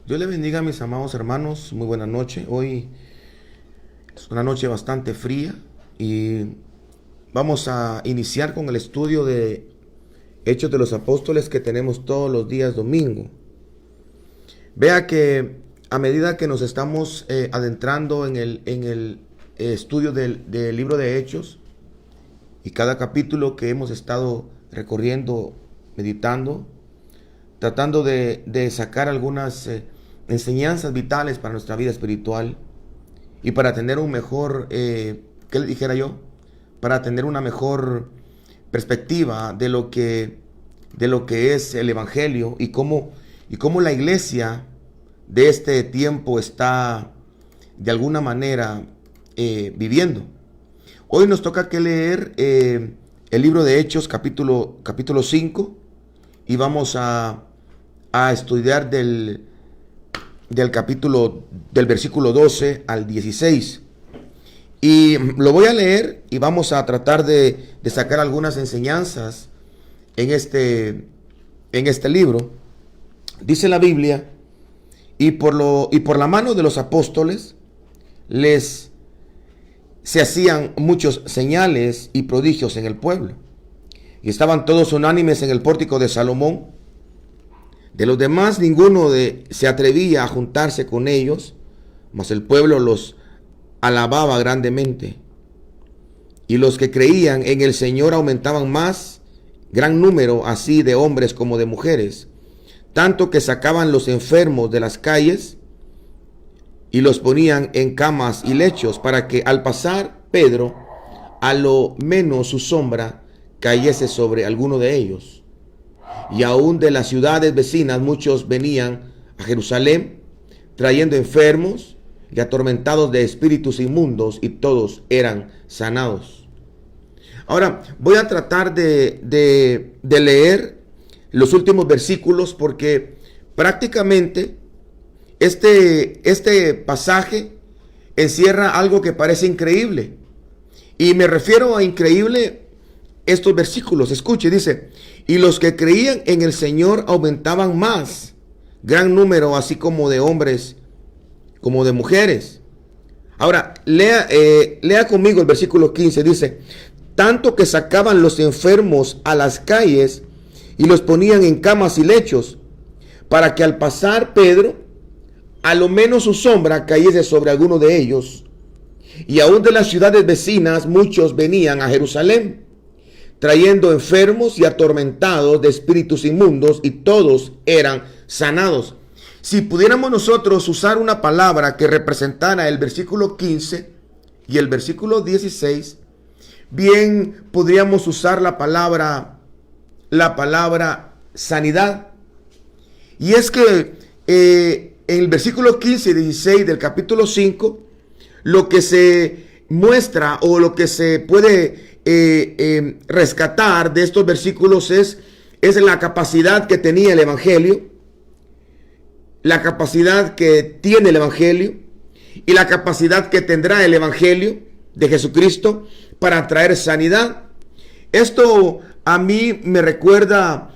Dios le bendiga a mis amados hermanos, muy buena noche. Hoy es una noche bastante fría y vamos a iniciar con el estudio de Hechos de los Apóstoles que tenemos todos los días domingo. Vea que a medida que nos estamos adentrando en el estudio del libro de Hechos y cada capítulo que hemos estado recorriendo, meditando, tratando de sacar algunas enseñanzas vitales para nuestra vida espiritual y para tener un mejor, ¿qué le dijera yo? Para tener una mejor perspectiva de lo que es el Evangelio y cómo la iglesia de este tiempo está de alguna manera viviendo. Hoy nos toca que leer el libro de Hechos capítulo 5 y vamos a estudiar del versículo 12 al 16. Y lo voy a leer y vamos a tratar de sacar algunas enseñanzas en este libro. Dice la Biblia, y por la mano de los apóstoles se hacían muchos señales y prodigios en el pueblo. Y estaban todos unánimes en el pórtico de Salomón. De los demás ninguno se atrevía a juntarse con ellos, mas el pueblo los alababa grandemente. Y los que creían en el Señor aumentaban más, gran número así de hombres como de mujeres, tanto que sacaban los enfermos de las calles y los ponían en camas y lechos, para que al pasar Pedro, a lo menos su sombra cayese sobre alguno de ellos. Y aún de las ciudades vecinas muchos venían a Jerusalén, trayendo enfermos y atormentados de espíritus inmundos, y todos eran sanados. Ahora voy a tratar de leer los últimos versículos, porque prácticamente este pasaje encierra algo que parece increíble. Y me refiero a increíble estos versículos. Escuche, dice: y los que creían en el Señor aumentaban más, gran número así como de hombres como de mujeres. Ahora, lea conmigo el versículo 15, dice: tanto que sacaban los enfermos a las calles y los ponían en camas y lechos, para que al pasar Pedro, a lo menos su sombra cayese sobre alguno de ellos. Y aún de las ciudades vecinas muchos venían a Jerusalén, trayendo enfermos y atormentados de espíritus inmundos, y todos eran sanados. Si pudiéramos nosotros usar una palabra que representara el versículo 15 y el versículo 16, bien podríamos usar la palabra sanidad. Y es que en el versículo 15 y 16 del capítulo 5, lo que se muestra o lo que se puede rescatar de estos versículos es la capacidad que tenía el Evangelio, la capacidad que tiene el Evangelio y la capacidad que tendrá el Evangelio de Jesucristo para traer sanidad. Esto a mí me recuerda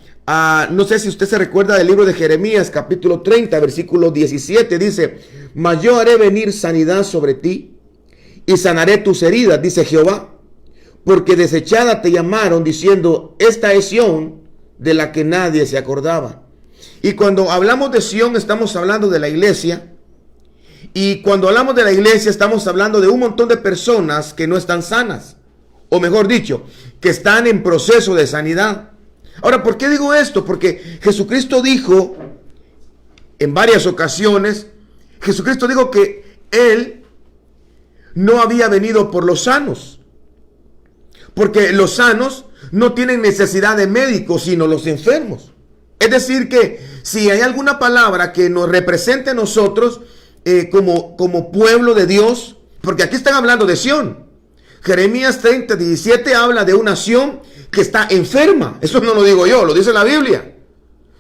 no sé si usted se recuerda del libro de Jeremías capítulo 30 versículo 17, dice: mas yo haré venir sanidad sobre ti y sanaré tus heridas, dice Jehová, porque desechada te llamaron, diciendo: esta es Sión, de la que nadie se acordaba. Y cuando hablamos de Sión estamos hablando de la iglesia, y cuando hablamos de la iglesia estamos hablando de un montón de personas que no están sanas, o mejor dicho, que están en proceso de sanidad. Ahora, ¿por qué digo esto? Porque Jesucristo dijo en varias ocasiones, Jesucristo dijo que Él no había venido por los sanos, porque los sanos no tienen necesidad de médicos, sino los enfermos. Es decir, que si hay alguna palabra que nos represente a nosotros como pueblo de Dios, porque aquí están hablando de Sión. Jeremías 30, 17 habla de una Sión que está enferma. Eso no lo digo yo, lo dice la Biblia.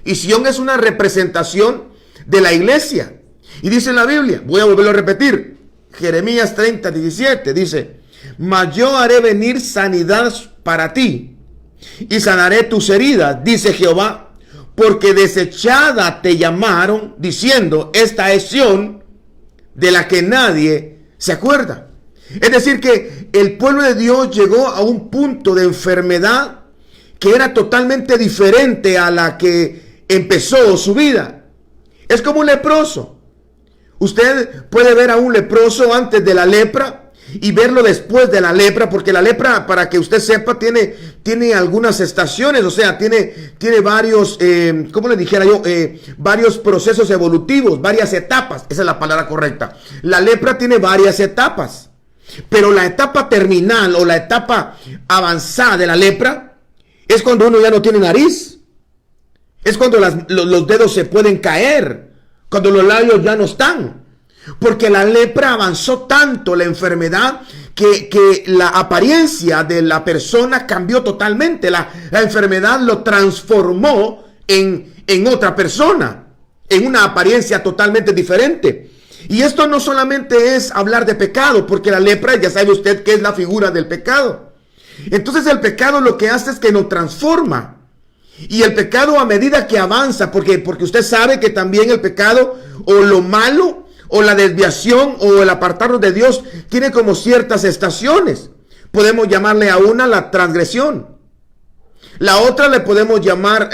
Y Sión es una representación de la iglesia. Y dice la Biblia, voy a volverlo a repetir, Jeremías 30, 17 dice: mas yo haré venir sanidad para ti y sanaré tus heridas, dice Jehová, porque desechada te llamaron, diciendo, esta es Sión, de la que nadie se acuerda. Es decir, que el pueblo de Dios llegó a un punto de enfermedad que era totalmente diferente a la que empezó su vida. Es como un leproso. Usted puede ver a un leproso antes de la lepra y verlo después de la lepra, porque la lepra, para que usted sepa, tiene algunas estaciones, o sea, tiene varios, ¿cómo le dijera yo? Varios procesos evolutivos, varias etapas, esa es la palabra correcta. La lepra tiene varias etapas, pero la etapa terminal o la etapa avanzada de la lepra es cuando uno ya no tiene nariz, es cuando los dedos se pueden caer, cuando los labios ya no están. Porque la lepra avanzó tanto, la enfermedad, que la apariencia de la persona cambió totalmente. La enfermedad lo transformó en otra persona, en una apariencia totalmente diferente. Y esto no solamente es hablar de pecado, porque la lepra, ya sabe usted que es la figura del pecado. Entonces el pecado lo que hace es que nos transforma. Y el pecado, a medida que avanza, porque usted sabe que también el pecado, o lo malo, o la desviación, o el apartarnos de Dios, tiene como ciertas estaciones. Podemos llamarle a una la transgresión, la otra le podemos llamar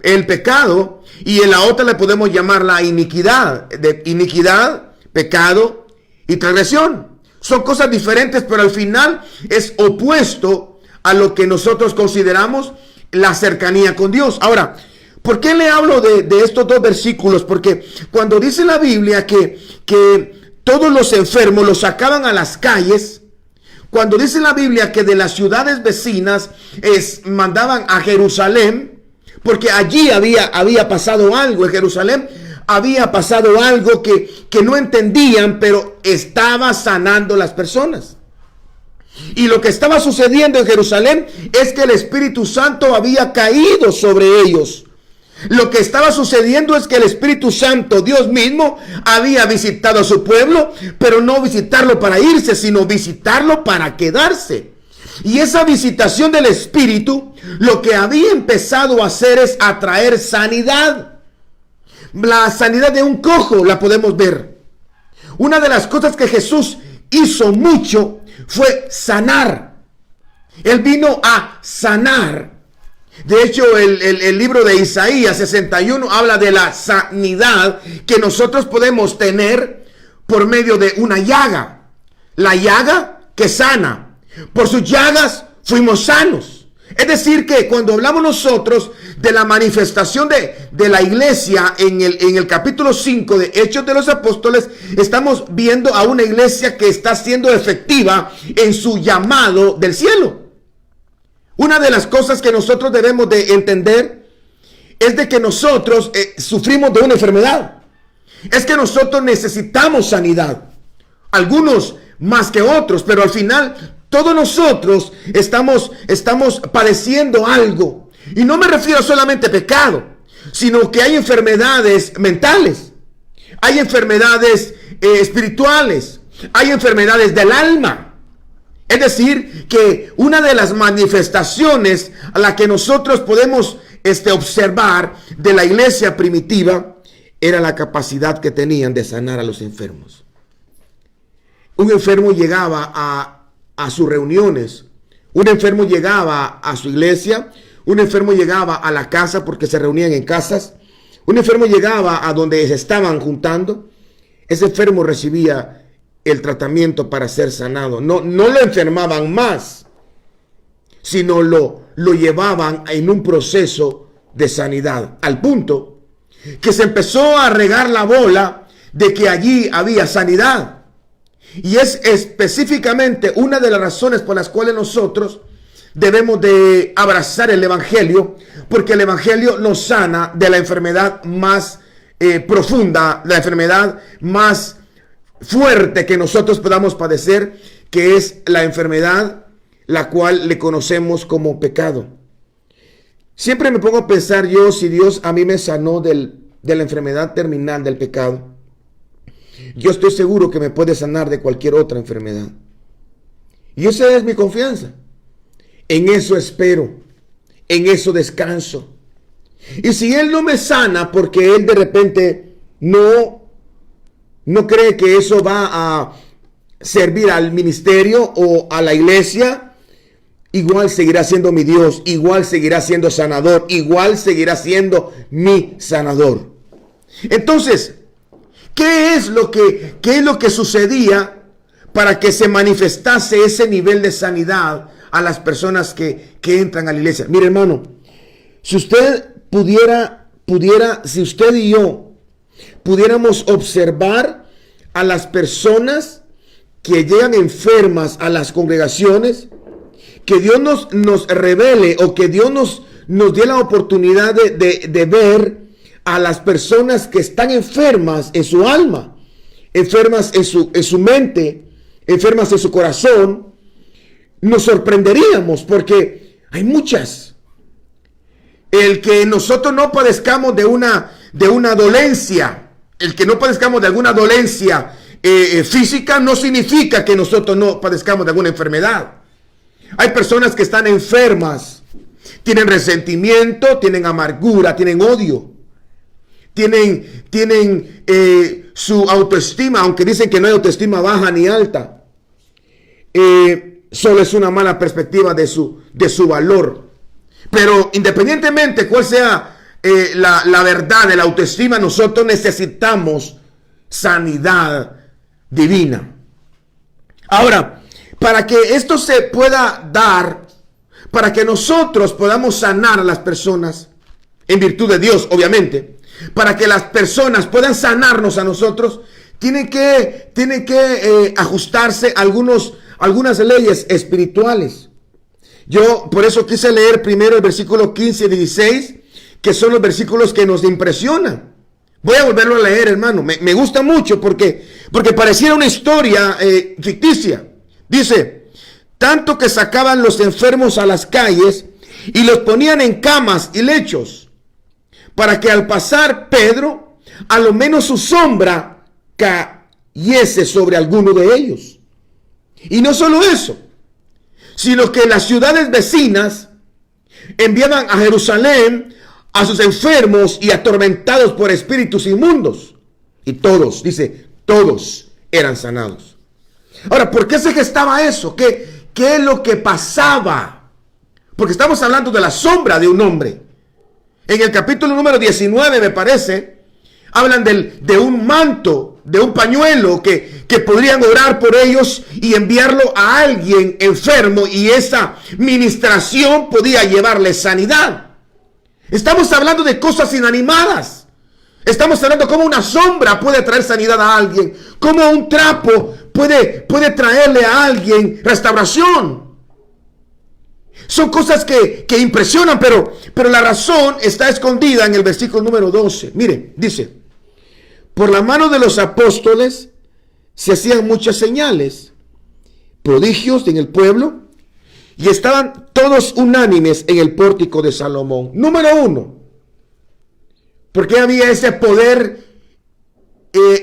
el pecado, y en la otra le podemos llamar la iniquidad. De iniquidad, pecado y transgresión son cosas diferentes, pero al final es opuesto a lo que nosotros consideramos la cercanía con Dios. Ahora, ¿por qué le hablo de estos dos versículos? Porque cuando dice la Biblia que todos los enfermos los sacaban a las calles, cuando dice la Biblia que de las ciudades vecinas mandaban a Jerusalén, porque allí había pasado algo, en Jerusalén había pasado algo que no entendían, pero estaba sanando las personas. Y lo que estaba sucediendo en Jerusalén es que el Espíritu Santo había caído sobre ellos. Lo que estaba sucediendo es que el Espíritu Santo, Dios mismo, había visitado a su pueblo, pero no visitarlo para irse, sino visitarlo para quedarse. Y esa visitación del Espíritu, lo que había empezado a hacer es atraer sanidad. La sanidad de un cojo la podemos ver. Una de las cosas que Jesús hizo mucho fue sanar. Él vino a sanar. De hecho, el libro de Isaías 61 habla de la sanidad que nosotros podemos tener por medio de una llaga. La llaga que sana. Por sus llagas fuimos sanos. Es decir, que cuando hablamos nosotros de la manifestación de la iglesia en el capítulo 5 de Hechos de los Apóstoles, estamos viendo a una iglesia que está siendo efectiva en su llamado del cielo. Una de las cosas que nosotros debemos de entender es de que nosotros sufrimos de una enfermedad. Es que nosotros necesitamos sanidad. Algunos más que otros, pero al final todos nosotros estamos padeciendo algo. Y no me refiero solamente a pecado, sino que hay enfermedades mentales, hay enfermedades espirituales, hay enfermedades del alma. Es decir, que una de las manifestaciones a la que nosotros podemos observar de la iglesia primitiva era la capacidad que tenían de sanar a los enfermos. Un enfermo llegaba a sus reuniones, un enfermo llegaba a su iglesia, un enfermo llegaba a la casa porque se reunían en casas, un enfermo llegaba a donde se estaban juntando, ese enfermo recibía el tratamiento para ser sanado. No lo enfermaban más, sino lo llevaban en un proceso de sanidad, al punto que se empezó a regar la bola de que allí había sanidad. Y es específicamente una de las razones por las cuales nosotros debemos de abrazar el Evangelio, porque el Evangelio nos sana de la enfermedad más profunda, la enfermedad más fuerte que nosotros podamos padecer, que es la enfermedad la cual le conocemos como pecado. Siempre me pongo a pensar yo, si Dios a mí me sanó de la enfermedad terminal del pecado, yo estoy seguro que me puede sanar de cualquier otra enfermedad. Y esa es mi confianza. En eso espero, en eso descanso. Y si Él no me sana porque Él de repente no cree que eso va a servir al ministerio o a la iglesia, igual seguirá siendo mi Dios, igual seguirá siendo sanador, igual seguirá siendo mi sanador. Entonces, ¿qué es lo que sucedía para que se manifestase ese nivel de sanidad a las personas que entran a la iglesia? Mire, hermano, si usted si usted y yo pudiéramos observar a las personas que llegan enfermas a las congregaciones, que Dios nos revele o que Dios nos dé la oportunidad de ver a las personas que están enfermas en su alma, enfermas en su mente, enfermas en su corazón, nos sorprenderíamos porque hay muchas. El que nosotros no padezcamos de una dolencia, el que no padezcamos de alguna dolencia física, no significa que nosotros no padezcamos de alguna enfermedad. Hay personas que están enfermas, tienen resentimiento, tienen amargura, tienen odio, tienen su autoestima, aunque dicen que no hay autoestima baja ni alta, solo es una mala perspectiva de su valor. Pero independientemente cuál sea la verdad de la autoestima, nosotros necesitamos sanidad divina. Ahora, para que esto se pueda dar, para que nosotros podamos sanar a las personas, en virtud de Dios, obviamente, para que las personas puedan sanarnos a nosotros, tienen que ajustarse algunas leyes espirituales. Yo por eso quise leer primero el versículo 15 y 16, que son los versículos que nos impresionan. Voy a volverlo a leer, hermano. Me gusta mucho porque pareciera una historia ficticia. Dice, tanto que sacaban los enfermos a las calles y los ponían en camas y lechos, para que al pasar Pedro, a lo menos su sombra cayese sobre alguno de ellos. Y no solo eso, sino que las ciudades vecinas enviaban a Jerusalén a sus enfermos y atormentados por espíritus inmundos. Y todos, dice, todos eran sanados. Ahora, ¿por qué se gestaba eso? ¿Qué es lo que pasaba? Porque estamos hablando de la sombra de un hombre. En el capítulo número 19, me parece, hablan de un manto, de un pañuelo que podrían orar por ellos y enviarlo a alguien enfermo, y esa ministración podía llevarle sanidad. Estamos hablando de cosas inanimadas. Estamos hablando de cómo una sombra puede traer sanidad a alguien, cómo un trapo puede traerle a alguien restauración. Son cosas que impresionan, pero la razón está escondida en el versículo número 12. Mire, dice, por la mano de los apóstoles se hacían muchas señales, prodigios en el pueblo, y estaban todos unánimes en el pórtico de Salomón. Número 1, porque había ese poder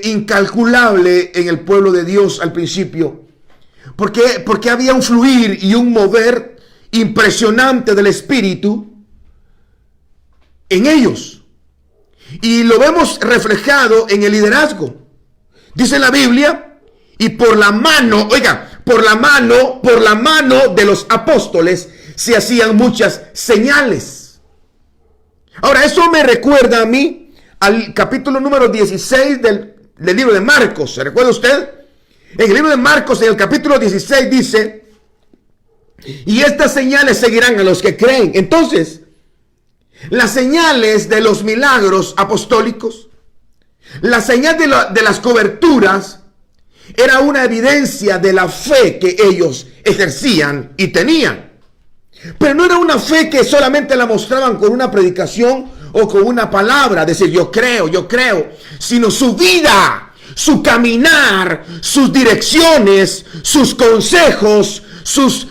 incalculable en el pueblo de Dios al principio. Porque había un fluir y un mover impresionante del Espíritu en ellos. Y lo vemos reflejado en el liderazgo. Dice la Biblia, y por la mano, oiga, por la mano de los apóstoles se hacían muchas señales. Ahora, eso me recuerda a mí al capítulo número 16 del libro de Marcos. ¿Se recuerda usted? En el libro de Marcos, en el capítulo 16 dice, y estas señales seguirán a los que creen. Entonces, las señales de los milagros apostólicos, la señal de las coberturas, era una evidencia de la fe que ellos ejercían y tenían. Pero no era una fe que solamente la mostraban con una predicación o con una palabra, decir yo creo, sino su vida, su caminar, sus direcciones, sus consejos, sus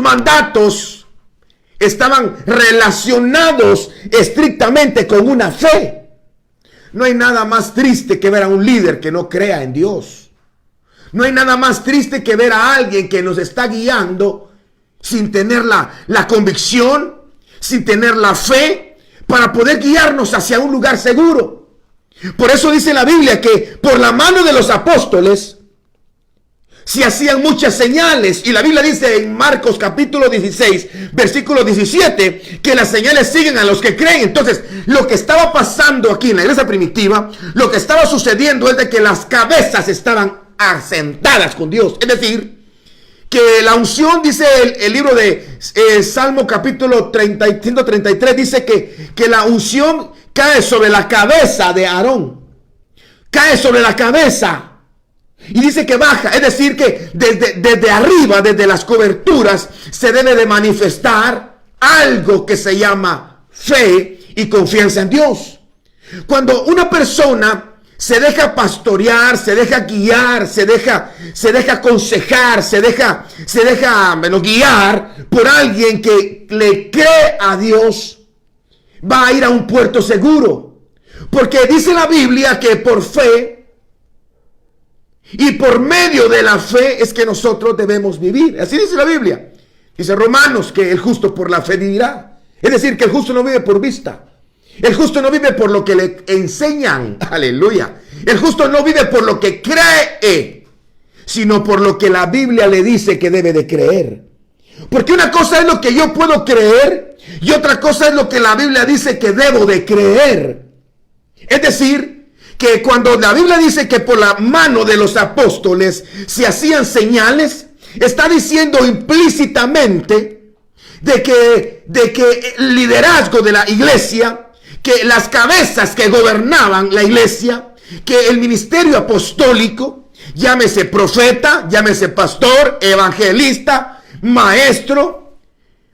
mandatos estaban relacionados estrictamente con una fe. No hay nada más triste que ver a un líder que no crea en Dios. No hay nada más triste que ver a alguien que nos está guiando sin tener la convicción, sin tener la fe, para poder guiarnos hacia un lugar seguro. Por eso dice la Biblia que por la mano de los apóstoles se hacían muchas señales. Y la Biblia dice en Marcos capítulo 16, versículo 17, que las señales siguen a los que creen. Entonces, lo que estaba pasando aquí en la iglesia primitiva, lo que estaba sucediendo es de que las cabezas estaban asentadas con Dios. Es decir, que la unción, dice el libro de Salmo capítulo 133, dice que la unción cae sobre la cabeza de Aarón. Cae sobre la cabeza. Y dice que baja, es decir que desde arriba, desde las coberturas, se debe de manifestar algo que se llama fe y confianza en Dios. Cuando una persona se deja pastorear, se deja guiar, se deja aconsejar, se deja guiar por alguien que le cree a Dios, va a ir a un puerto seguro. Porque dice la Biblia que por fe y por medio de la fe es que nosotros debemos vivir. Así dice la Biblia. Dice Romanos que el justo por la fe vivirá. Es decir, que el justo no vive por vista. El justo no vive por lo que le enseñan. Aleluya. El justo no vive por lo que cree, sino por lo que la Biblia le dice que debe de creer. Porque una cosa es lo que yo puedo creer y otra cosa es lo que la Biblia dice que debo de creer. Es decir, que cuando la Biblia dice que por la mano de los apóstoles se hacían señales, está diciendo implícitamente de que el liderazgo de la iglesia, que las cabezas que gobernaban la iglesia, que el ministerio apostólico, llámese profeta, llámese pastor, evangelista, maestro,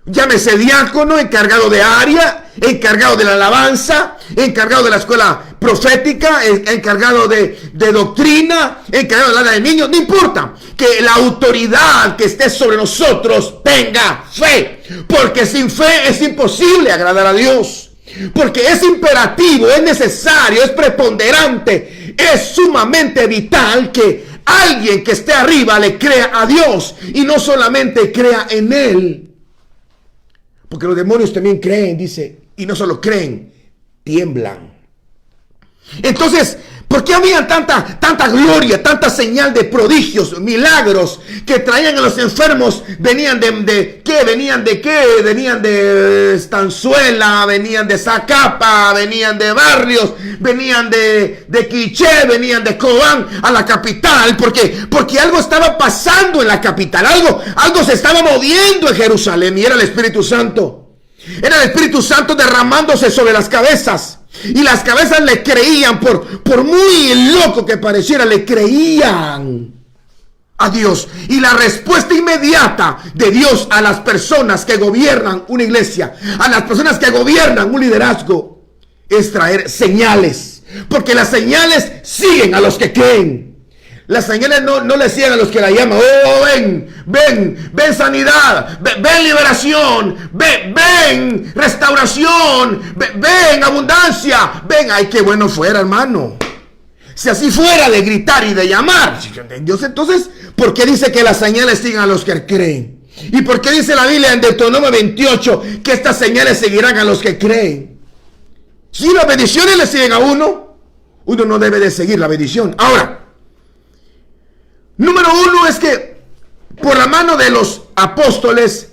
llámese diácono, encargado de área, encargado de la alabanza, encargado de la escuela profética, encargado de doctrina, encargado del área de niños, no importa, que la autoridad que esté sobre nosotros tenga fe, porque sin fe es imposible agradar a Dios, porque es imperativo, es necesario, es preponderante, es sumamente vital que alguien que esté arriba le crea a Dios y no solamente crea en Él. Porque los demonios también creen, dice, y no solo creen, tiemblan. Entonces, ¿por qué había tanta gloria, tanta señal de prodigios, milagros que traían a los enfermos? Venían de qué? Venían de Estanzuela, venían de Zacapa, venían de Barrios, venían de Quiché, venían de Cobán a la capital, porque algo estaba pasando en la capital, algo se estaba moviendo en Jerusalén y era el Espíritu Santo. Era el Espíritu Santo derramándose sobre las cabezas. Y las cabezas le creían, por muy loco que pareciera, le creían a Dios. Y la respuesta inmediata de Dios a las personas que gobiernan una iglesia, a las personas que gobiernan un liderazgo, es traer señales. Porque las señales siguen a los que creen. Las señales no le siguen a los que la llaman. Oh, ven sanidad, ven liberación, ven restauración, ven abundancia, ven. Ay, qué bueno fuera, hermano. Si así fuera de gritar y de llamar, Dios, entonces, ¿por qué dice que las señales siguen a los que creen? ¿Y por qué dice la Biblia en Deuteronomio 28 que estas señales seguirán a los que creen? Si las bendiciones le siguen a uno no debe de seguir la bendición. Ahora, número uno es que por la mano de los apóstoles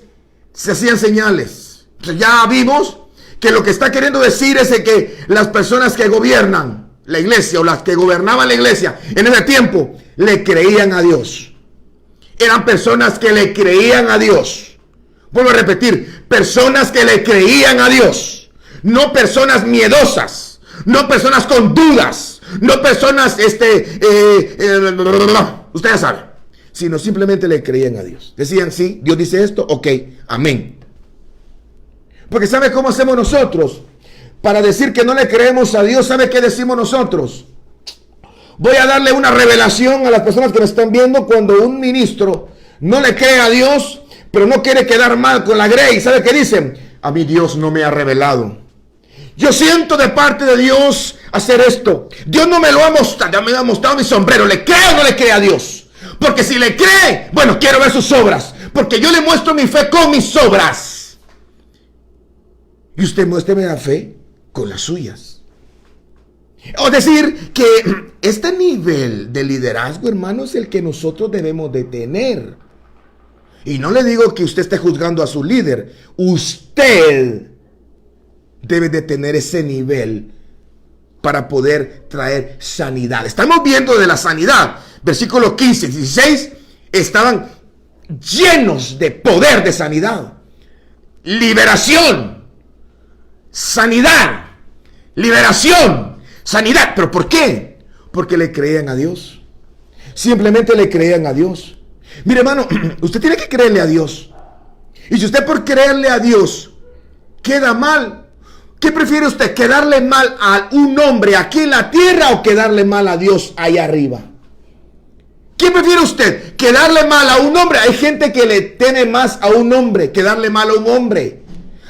se hacían señales. Entonces ya vimos que lo que está queriendo decir es que las personas que gobiernan la iglesia o las que gobernaban la iglesia en ese tiempo le creían a Dios. Eran personas que le creían a Dios. Vuelvo a repetir, personas que le creían a Dios. No personas miedosas, no personas con dudas, no personas usted ya sabe, sino simplemente le creían a Dios. Decían, sí, Dios dice esto, ok, amén. Porque ¿sabe cómo hacemos nosotros? Para decir que no le creemos a Dios, ¿sabe qué decimos nosotros? Voy a darle una revelación a las personas que me están viendo. Cuando un ministro no le cree a Dios, pero no quiere quedar mal con la grey, ¿sabe qué dicen? A mí Dios no me ha revelado. Yo siento de parte de Dios hacer esto. Dios no me lo ha mostrado, ya me ha mostrado mi sombrero. ¿Le cree o no le cree a Dios? Porque si le cree, bueno, quiero ver sus obras. porque yo le muestro mi fe con mis obras. Y usted muéstreme la fe con las suyas. O decir que este nivel de liderazgo, hermano, es el que nosotros debemos de tener. Y no le digo que usted esté juzgando a su líder. Usted debe de tener ese nivel para poder traer sanidad. Estamos viendo de la sanidad. Versículos 15 y 16 estaban llenos de poder de sanidad. Liberación. Sanidad. Liberación. Sanidad. ¿Pero por qué? Porque le creían a Dios. Simplemente le creían a Dios. Mire, hermano, usted tiene que creerle a Dios. Y si usted por creerle a Dios queda mal, ¿qué prefiere usted? ¿Quedarle mal a un hombre aquí en la tierra o quedarle mal a Dios allá arriba? ¿Qué prefiere usted? ¿Quedarle mal a un hombre? Hay gente que le teme más a un hombre que darle mal a un hombre.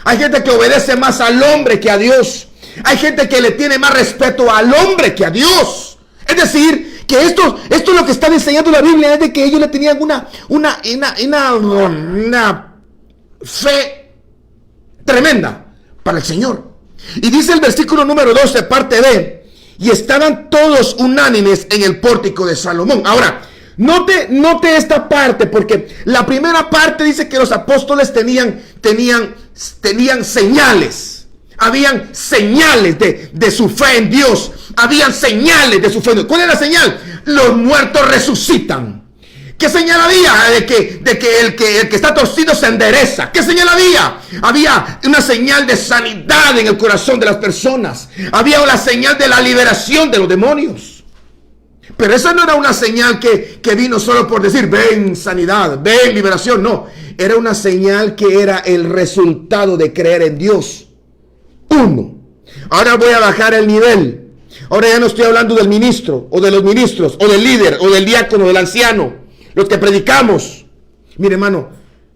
Hay gente que obedece más al hombre que a Dios. Hay gente que le tiene más respeto al hombre que a Dios. Es decir, que esto es lo que está enseñando la Biblia, es de que ellos le tenían una fe tremenda para el Señor. Y dice el versículo número 12, parte B, y estaban todos unánimes en el pórtico de Salomón. Ahora, note esta parte, porque la primera parte dice que los apóstoles tenían señales. Habían señales de su fe en Dios. Habían señales de su fe en Dios. ¿Cuál es la señal? Los muertos resucitan. ¿Qué señal había? De que el que está torcido se endereza. ¿Qué señal había? Había una señal de sanidad en el corazón de las personas. Había una señal de la liberación de los demonios. Pero esa no era una señal que vino solo por decir, ven sanidad, ven liberación. No, era una señal que era el resultado de creer en Dios. Uno. Ahora voy a bajar el nivel. Ahora ya no estoy hablando del ministro, o de los ministros, o del líder, o del diácono, del anciano, los que predicamos. Mire, hermano,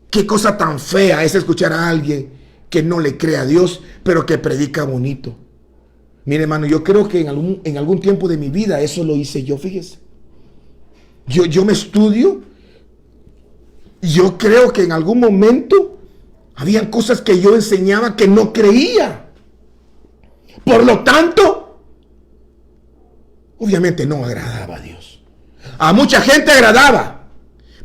qué cosa tan fea es escuchar a alguien que no le cree a Dios, pero que predica bonito. Mire, hermano, yo creo que en algún tiempo de mi vida eso lo hice yo, fíjese. Yo me estudio. Yo creo que en algún momento habían cosas que yo enseñaba que no creía. Por lo tanto, obviamente no agradaba a Dios. A mucha gente agradaba,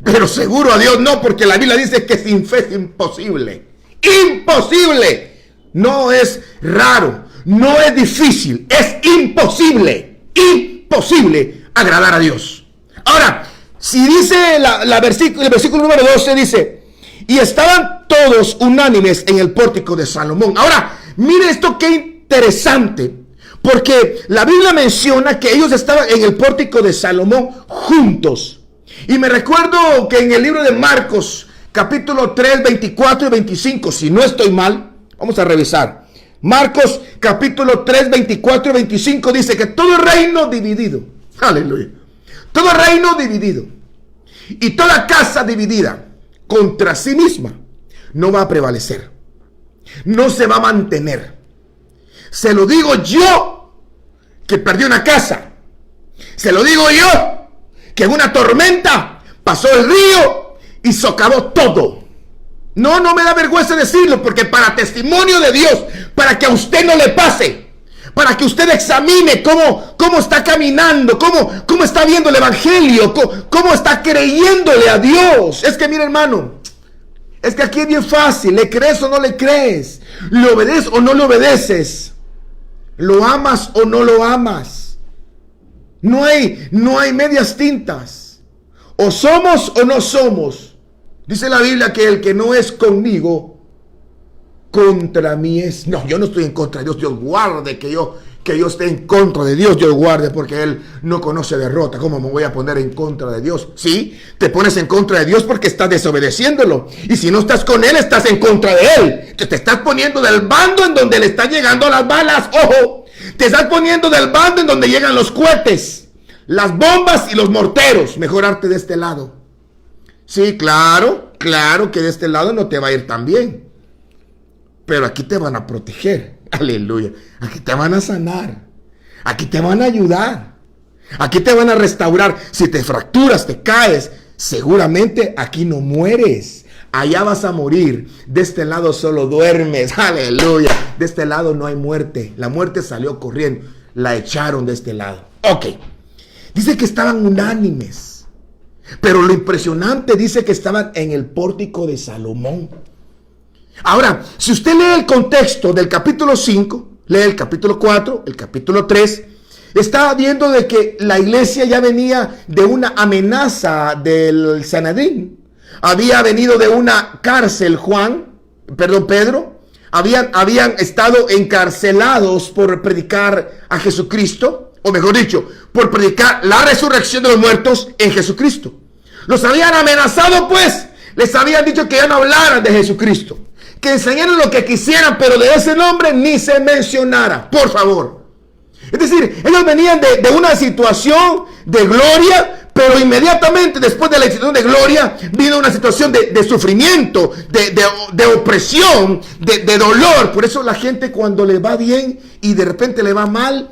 pero seguro a Dios no, porque la Biblia dice que sin fe es imposible. Imposible. No es raro, no es difícil, es imposible. Imposible agradar a Dios. Ahora, si dice el versículo número 12, dice, y estaban todos unánimes en el pórtico de Salomón. Ahora, mire esto que interesante, porque la Biblia menciona que ellos estaban en el pórtico de Salomón juntos. Y me recuerdo que en el libro de Marcos, capítulo 3, 24 y 25, si no estoy mal, vamos a revisar. Marcos, capítulo 3, 24 y 25 dice que todo reino dividido, aleluya, todo reino dividido y toda casa dividida contra sí misma no va a prevalecer, no se va a mantener. Se lo digo yo, que perdí una casa. Se lo digo yo, que en una tormenta pasó el río y socavó todo. No me da vergüenza decirlo, porque para testimonio de Dios, para que a usted no le pase, para que usted examine cómo está caminando, cómo está viendo el evangelio, cómo está creyéndole a Dios. Es que mire, hermano, es que aquí es bien fácil. ¿Le crees o no le crees? ¿Le obedeces o no le obedeces? ¿Lo amas o no lo amas? No hay medias tintas. O somos o no somos. Dice la Biblia que el que no es conmigo, contra mí es. No, yo no estoy en contra de Dios. Dios guarde que yo esté en contra de Dios. Dios guarde, porque Él no conoce derrota. ¿Cómo me voy a poner en contra de Dios? Sí, te pones en contra de Dios porque estás desobedeciéndolo. Y si no estás con Él, estás en contra de Él. Te estás poniendo del bando en donde le están llegando las balas. ¡Ojo! Te estás poniendo del bando en donde llegan los cohetes, las bombas y los morteros. Mejorarte de este lado. Sí, claro que de este lado no te va a ir tan bien. Pero aquí te van a proteger. Aleluya. Aquí te van a sanar. Aquí te van a ayudar. Aquí te van a restaurar. Si te fracturas, te caes, seguramente aquí no mueres. allá vas a morir, de este lado solo duermes, aleluya, de este lado no hay muerte, la muerte salió corriendo, la echaron de este lado. Ok, dice que estaban unánimes, pero lo impresionante dice que estaban en el pórtico de Salomón. Ahora, si usted lee el contexto del capítulo 5, lee el capítulo 4, el capítulo 3, está viendo de que la iglesia ya venía de una amenaza del Sanedrín. Había venido de una cárcel Pedro. Habían estado encarcelados por predicar a Jesucristo, o mejor dicho, por predicar la resurrección de los muertos en Jesucristo. Los habían amenazado, pues, les habían dicho que ya no hablaran de Jesucristo, que enseñaran lo que quisieran, pero de ese nombre ni se mencionara, por favor. Es decir, ellos venían de una situación de gloria, pero inmediatamente después de la situación de gloria vino una situación de sufrimiento, de opresión, de dolor. Por eso la gente, cuando le va bien y de repente le va mal,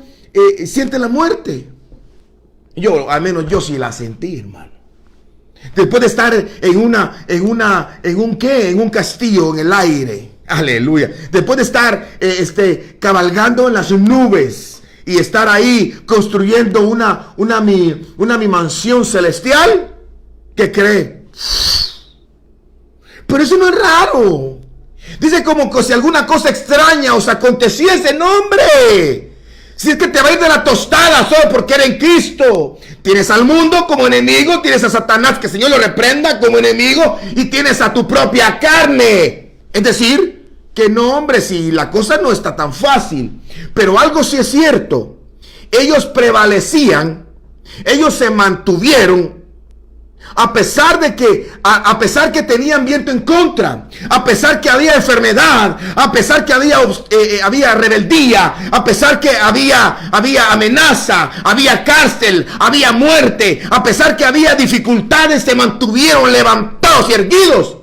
siente la muerte. Al menos yo sí la sentí, hermano. Después de estar en un castillo en el aire, aleluya. Después de estar cabalgando en las nubes y estar ahí construyendo una mi mansión celestial, ¿qué cree? Pero eso no es raro. Dice como que si alguna cosa extraña os aconteciese, no, hombre. Si es que te va a ir de la tostada solo porque eres en Cristo. Tienes al mundo como enemigo, tienes a Satanás, que el Señor lo reprenda, como enemigo, y tienes a tu propia carne. Es decir, que no, hombre, si la cosa no está tan fácil. Pero algo sí es cierto. Ellos prevalecían, ellos se mantuvieron, a pesar que tenían viento en contra, a pesar que había enfermedad, a pesar que había rebeldía, a pesar que había amenaza, había cárcel, había muerte, a pesar que había dificultades, se mantuvieron levantados y erguidos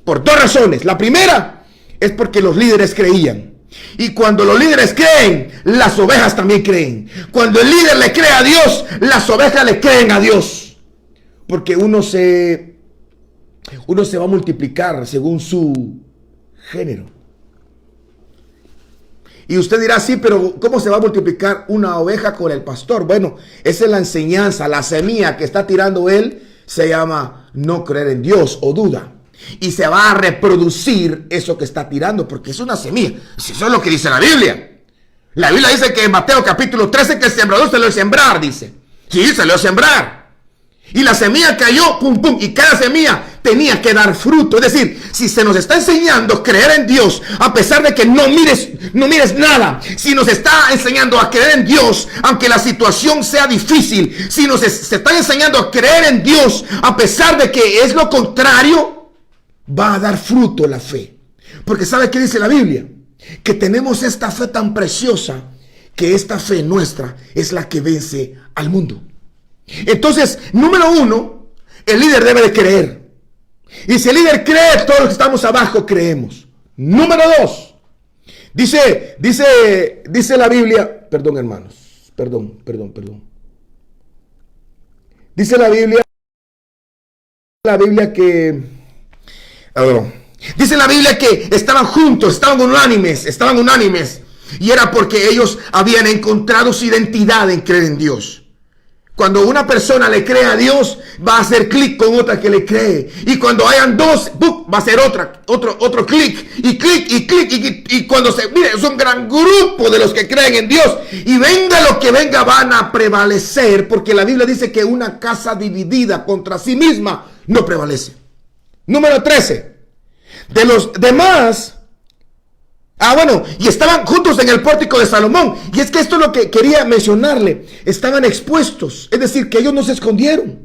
por dos razones. La primera es porque los líderes creían. Y cuando los líderes creen, las ovejas también creen. Cuando el líder le cree a Dios, las ovejas le creen a Dios. Porque uno se va a multiplicar según su género. Y usted dirá, sí, pero ¿cómo se va a multiplicar una oveja con el pastor? Bueno, esa es la enseñanza, la semilla que está tirando él se llama no creer en Dios o duda. Y se va a reproducir eso que está tirando, porque es una semilla. Eso es lo que dice la Biblia. La Biblia dice que en Mateo capítulo 13 que el sembrador se lo dio sembrar, dice. Sí, se lo dio sembrar. Y la semilla cayó, pum, pum, y cada semilla tenía que dar fruto. Es decir, si se nos está enseñando a creer en Dios, a pesar de que no mires nada, si nos está enseñando a creer en Dios, aunque la situación sea difícil, si se está enseñando a creer en Dios, a pesar de que es lo contrario, va a dar fruto la fe. Porque ¿sabe qué dice la Biblia? Que tenemos esta fe tan preciosa, que esta fe nuestra es la que vence al mundo. Entonces, número uno, el líder debe de creer. Y si el líder cree, todos los que estamos abajo creemos. Número dos, dice la Biblia, perdón hermanos, perdón. Dice la Biblia que, dice la Biblia que estaban juntos, estaban unánimes. Y era porque ellos habían encontrado su identidad en creer en Dios. Cuando una persona le cree a Dios, va a hacer clic con otra que le cree. Y cuando hayan dos, va a hacer otro clic. Y cuando mire, es un gran grupo de los que creen en Dios. Y venga lo que venga, van a prevalecer. Porque la Biblia dice que una casa dividida contra sí misma no prevalece. Número 13. De los demás... y estaban juntos en el pórtico de Salomón. Y es que esto es lo que quería mencionarle. Estaban expuestos, es decir, que ellos no se escondieron.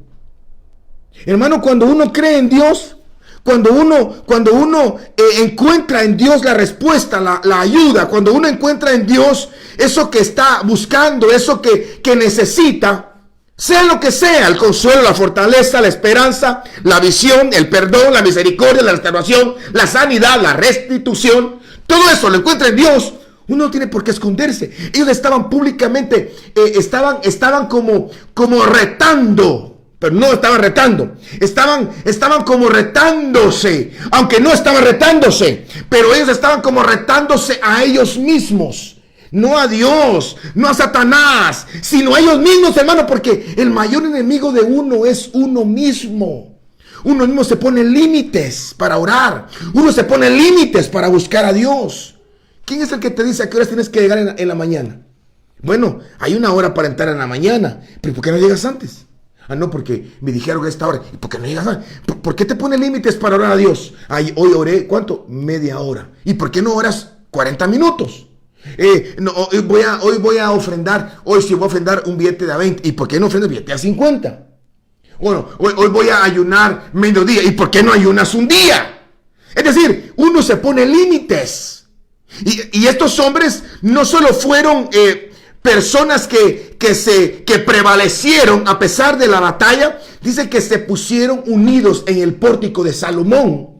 Hermano, cuando uno cree en Dios, cuando uno encuentra en Dios la respuesta, la ayuda, cuando uno encuentra en Dios eso que está buscando, eso que necesita, sea lo que sea, el consuelo, la fortaleza, la esperanza, la visión, el perdón, la misericordia, la restauración, la sanidad, la restitución, todo eso lo encuentra en Dios. Uno no tiene por qué esconderse. Ellos estaban públicamente, estaban como retando, pero no estaban retando. Estaban como retándose, aunque no estaban retándose, pero ellos estaban como retándose a ellos mismos. No a Dios, no a Satanás, sino a ellos mismos, hermano, porque el mayor enemigo de uno es uno mismo. Uno mismo se pone límites para orar. Uno se pone límites para buscar a Dios. ¿Quién es el que te dice a qué horas tienes que llegar en la mañana? Bueno, hay una hora para entrar en la mañana, pero ¿por qué no llegas antes? Ah, no, porque me dijeron que esta hora. ¿Y por qué no llegas antes? ¿Por qué te pone límites para orar a Dios? Ay, hoy oré, ¿cuánto? Media hora. ¿Y por qué no oras 40 minutos? No, hoy voy a ofrendar. Hoy sí voy a ofrendar un billete de a 20. ¿Y por qué no ofrendas billete a 50? Bueno, hoy voy a ayunar mediodía. ¿Y por qué no ayunas un día? Es decir, uno se pone límites. Y estos hombres no solo fueron personas que prevalecieron a pesar de la batalla, dice que se pusieron unidos en el pórtico de Salomón.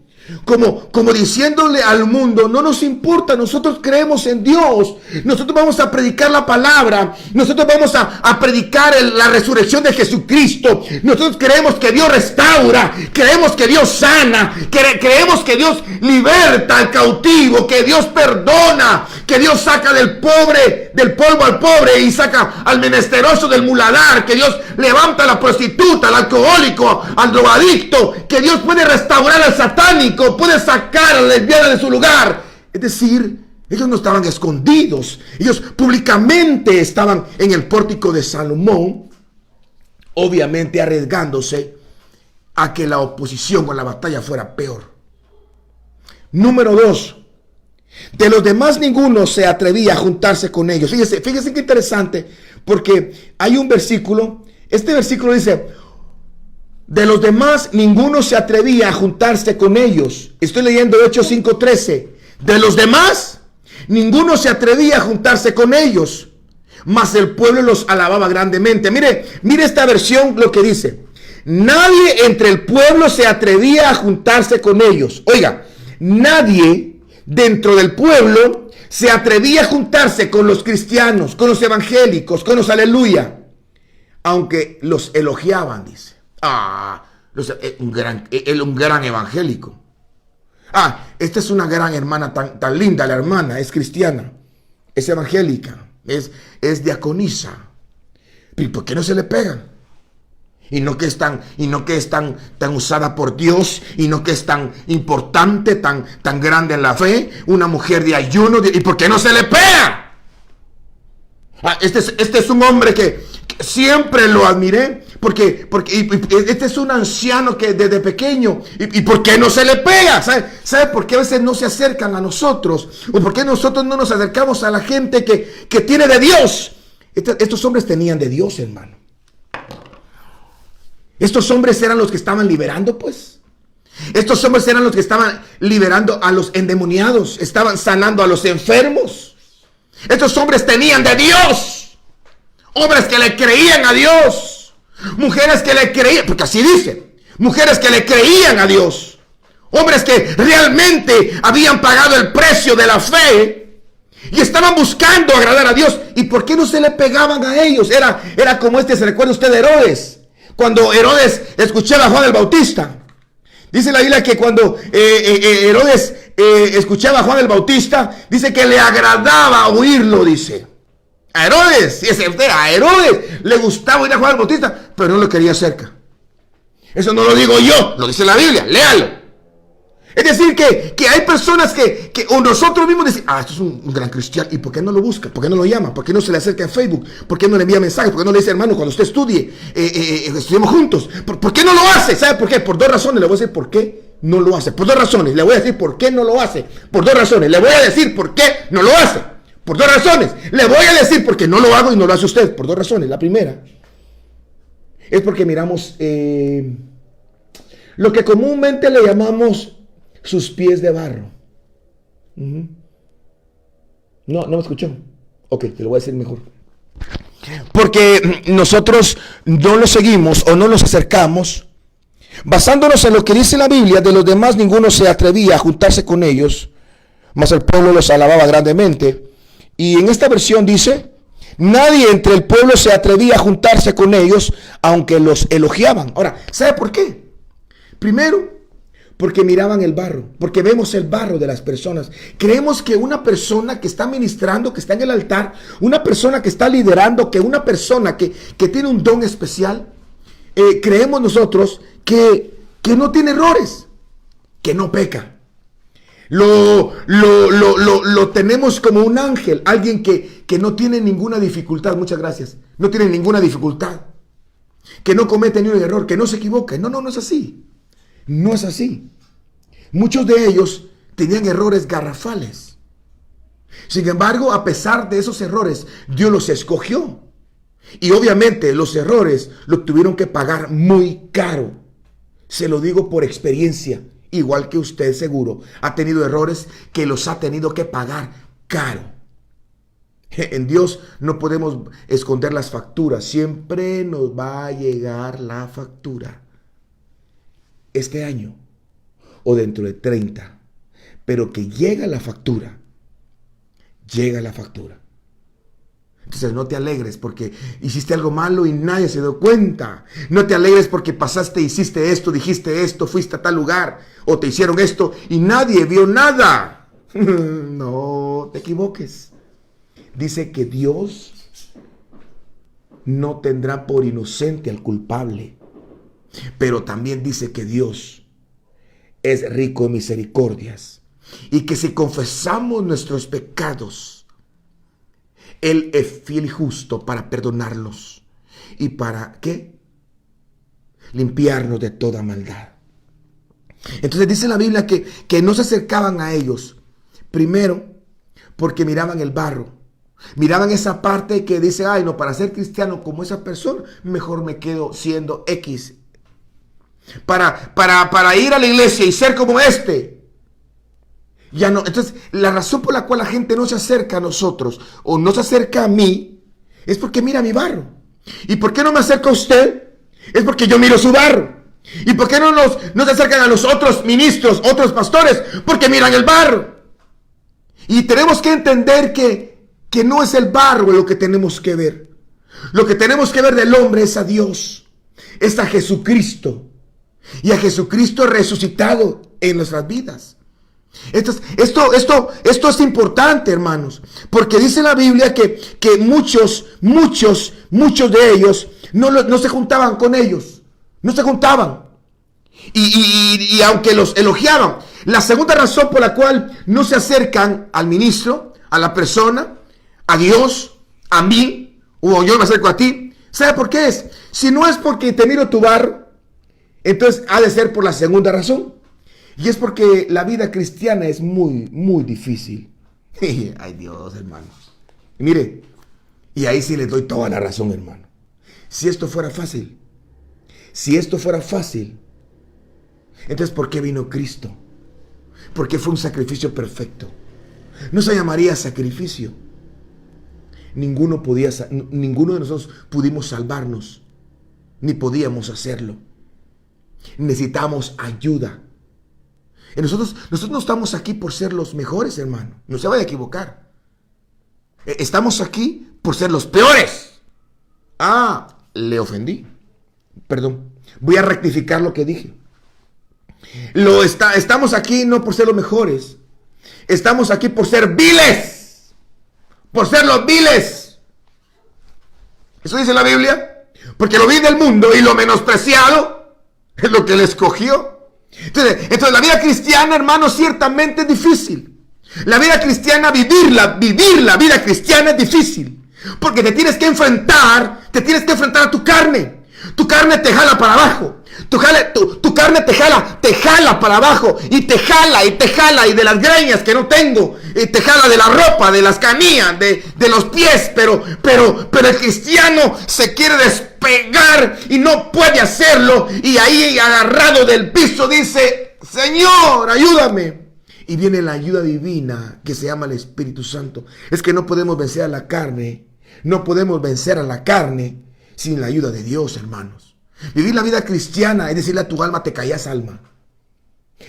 Como diciéndole al mundo, no nos importa, nosotros creemos en Dios, nosotros vamos a predicar la palabra, nosotros vamos a predicar la resurrección de Jesucristo, nosotros creemos que Dios restaura, creemos que Dios sana, creemos que Dios liberta al cautivo, que Dios perdona, que Dios saca del polvo al pobre y saca al menesteroso del muladar, que Dios levanta a la prostituta, al alcohólico, al drogadicto, que Dios puede restaurar al satánico, puede sacar a la lesbiana de su lugar. Es decir, ellos no estaban escondidos, ellos públicamente estaban en el pórtico de Salomón, obviamente arriesgándose a que la oposición o la batalla fuera peor. Número 2, de los demás ninguno se atrevía a juntarse con ellos. Fíjese qué interesante, porque hay un versículo, este versículo dice: de los demás ninguno se atrevía a juntarse con ellos. Estoy leyendo Hechos 5:13. De los demás ninguno se atrevía a juntarse con ellos, mas el pueblo los alababa grandemente. Mire esta versión, lo que dice: nadie entre el pueblo se atrevía a juntarse con ellos. Oiga, nadie dentro del pueblo se atrevía a juntarse con los cristianos, con los evangélicos, con los aleluya, aunque los elogiaban, dice. Un gran evangélico. Esta es una gran hermana, tan linda la hermana, es cristiana, es evangélica, es diaconisa. ¿Y por qué no se le pegan? Y no que es tan usada por Dios, y no que es tan importante, tan grande en la fe, una mujer de ayuno, ¿y por qué no se le pega? Este es un hombre que siempre lo admiré, porque este es un anciano que desde pequeño, ¿y por qué no se le pega? ¿Sabe por qué a veces no se acercan a nosotros? ¿O por qué nosotros no nos acercamos a la gente que tiene de Dios? Estos hombres tenían de Dios, hermano. Estos hombres eran los que estaban liberando, pues. Estos hombres eran los que estaban liberando a los endemoniados, estaban sanando a los enfermos. Estos hombres tenían de Dios. Hombres que le creían a Dios. Mujeres que le creían, porque así dice, mujeres que le creían a Dios. Hombres que realmente habían pagado el precio de la fe y estaban buscando agradar a Dios. ¿Y por qué no se le pegaban a ellos? Era como se recuerda usted de Herodes. Cuando Herodes escuchaba a Juan el Bautista. Dice la Biblia que cuando Herodes escuchaba a Juan el Bautista, dice que le agradaba oírlo, dice. A Herodes le gustaba oír a Juan el Bautista, pero no lo quería cerca. Eso no lo digo yo, lo dice la Biblia, léalo. Es decir, que hay personas que o nosotros mismos decimos, esto es un gran cristiano, ¿y por qué no lo busca? ¿Por qué no lo llama? ¿Por qué no se le acerca en Facebook? ¿Por qué no le envía mensajes? ¿Por qué no le dice, hermano, cuando usted estudie, estudiemos juntos? ¿Por qué no lo hace? ¿Sabe por qué? Por dos razones le voy a decir por qué no lo hace. Por dos razones le voy a decir por qué no lo hace. Por dos razones le voy a decir por qué no lo hace. Por dos razones le voy a decir por qué no lo hago y no lo hace usted. Por dos razones. La primera es porque miramos lo que comúnmente le llamamos sus pies de barro. No me escuchó. Ok, te lo voy a decir mejor. Porque nosotros no lo seguimos o no nos acercamos basándonos en lo que dice la Biblia. De los demás ninguno se atrevía a juntarse con ellos, mas el pueblo los alababa grandemente. Y en esta versión dice: Nadie entre el pueblo se atrevía a juntarse con ellos, aunque los elogiaban. Ahora, ¿sabe por qué? Primero, porque miraban el barro, porque vemos el barro de las personas. Creemos que una persona que está ministrando, que está en el altar, una persona que está liderando, que una persona que tiene un don especial, creemos nosotros que no tiene errores, que no peca. Lo tenemos como un ángel, alguien que no tiene ninguna dificultad, muchas gracias, no tiene ninguna dificultad, que no comete ni un error, que no se equivoca. No es así. No es así. Muchos de ellos tenían errores garrafales. Sin embargo, a pesar de esos errores, Dios los escogió. Y obviamente los errores los tuvieron que pagar muy caro. Se lo digo por experiencia. Igual que usted seguro ha tenido errores que los ha tenido que pagar caro. En Dios no podemos esconder las facturas. Siempre nos va a llegar la factura. Este año o dentro de 30. Pero que llega la factura. Llega la factura. Entonces no te alegres porque hiciste algo malo y nadie se dio cuenta. No te alegres porque pasaste, hiciste esto, dijiste esto, fuiste a tal lugar o te hicieron esto y nadie vio nada. No te equivoques. Dice que Dios no tendrá por inocente al culpable. Pero también dice que Dios es rico en misericordias y que si confesamos nuestros pecados, Él es fiel y justo para perdonarlos. ¿Y para qué? Limpiarnos de toda maldad. Entonces dice la Biblia que no se acercaban a ellos. Primero, porque miraban el barro. Miraban esa parte que dice, ay no, para ser cristiano como esa persona, mejor me quedo siendo X. Para ir a la iglesia y ser como este. Ya no. Entonces, la razón por la cual la gente no se acerca a nosotros o no se acerca a mí es porque mira mi barro. ¿Y por qué no me acerca a usted? Es porque yo miro su barro. ¿Y por qué no se acercan a los otros ministros, otros pastores? Porque miran el barro. Y tenemos que entender que no es el barro lo que tenemos que ver. Lo que tenemos que ver del hombre es a Dios, es a Jesucristo. Y a Jesucristo resucitado en nuestras vidas. Esto es importante, hermanos, porque dice la Biblia que muchos de ellos no se juntaban con ellos, no se juntaban. Y aunque los elogiaban, la segunda razón por la cual no se acercan al ministro, a la persona, a Dios, a mí, o yo me acerco a ti, ¿sabe por qué es? Si no es porque te miro tu barro, entonces ha de ser por la segunda razón. Y es porque la vida cristiana es muy, muy difícil. Ay Dios, hermanos. Mire, y ahí sí les doy toda la razón, hermano. Si esto fuera fácil, entonces ¿por qué vino Cristo? Porque fue un sacrificio perfecto. No se llamaría sacrificio. Ninguno de nosotros pudimos salvarnos, ni podíamos hacerlo. Necesitamos ayuda. Y nosotros no estamos aquí por ser los mejores, hermano. No se vaya a equivocar. Estamos aquí por ser los peores. Ah, le ofendí. Perdón. Voy a rectificar lo que dije. Estamos aquí no por ser los mejores. Estamos aquí por ser viles. Por ser los viles. Eso dice la Biblia. Porque lo vil del mundo y lo menospreciado es lo que Él escogió. Entonces la vida cristiana, hermano, ciertamente es difícil. La vida cristiana, vivir la vida cristiana es difícil. Porque te tienes que enfrentar a tu carne. Tu carne te jala para abajo. Tu carne te jala para abajo. Y te jala, y de las greñas que no tengo. Y te jala de la ropa, de las canillas, de los pies. Pero el cristiano se quiere despegar y no puede hacerlo. Y ahí agarrado del piso dice, Señor, ayúdame. Y viene la ayuda divina que se llama el Espíritu Santo. Es que no podemos vencer a la carne. No podemos vencer a la carne sin la ayuda de Dios, hermanos. Vivir la vida cristiana es decirle a tu alma, te callas, alma.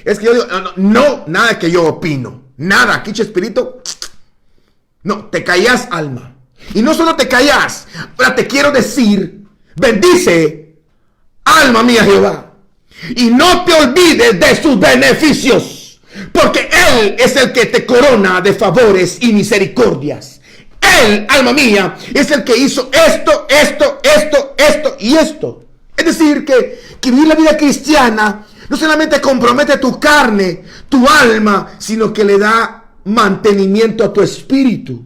Es que yo digo, no, nada que yo opino. Nada, quiche espíritu. No, te callas, alma. Y no solo te callas, ahora te quiero decir, bendice, alma mía, Jehová. Y no te olvides de sus beneficios, porque Él es el que te corona de favores y misericordias. Él, alma mía, es el que hizo esto y esto. Es decir, que vivir la vida cristiana no solamente compromete tu carne, tu alma, sino que le da mantenimiento a tu espíritu.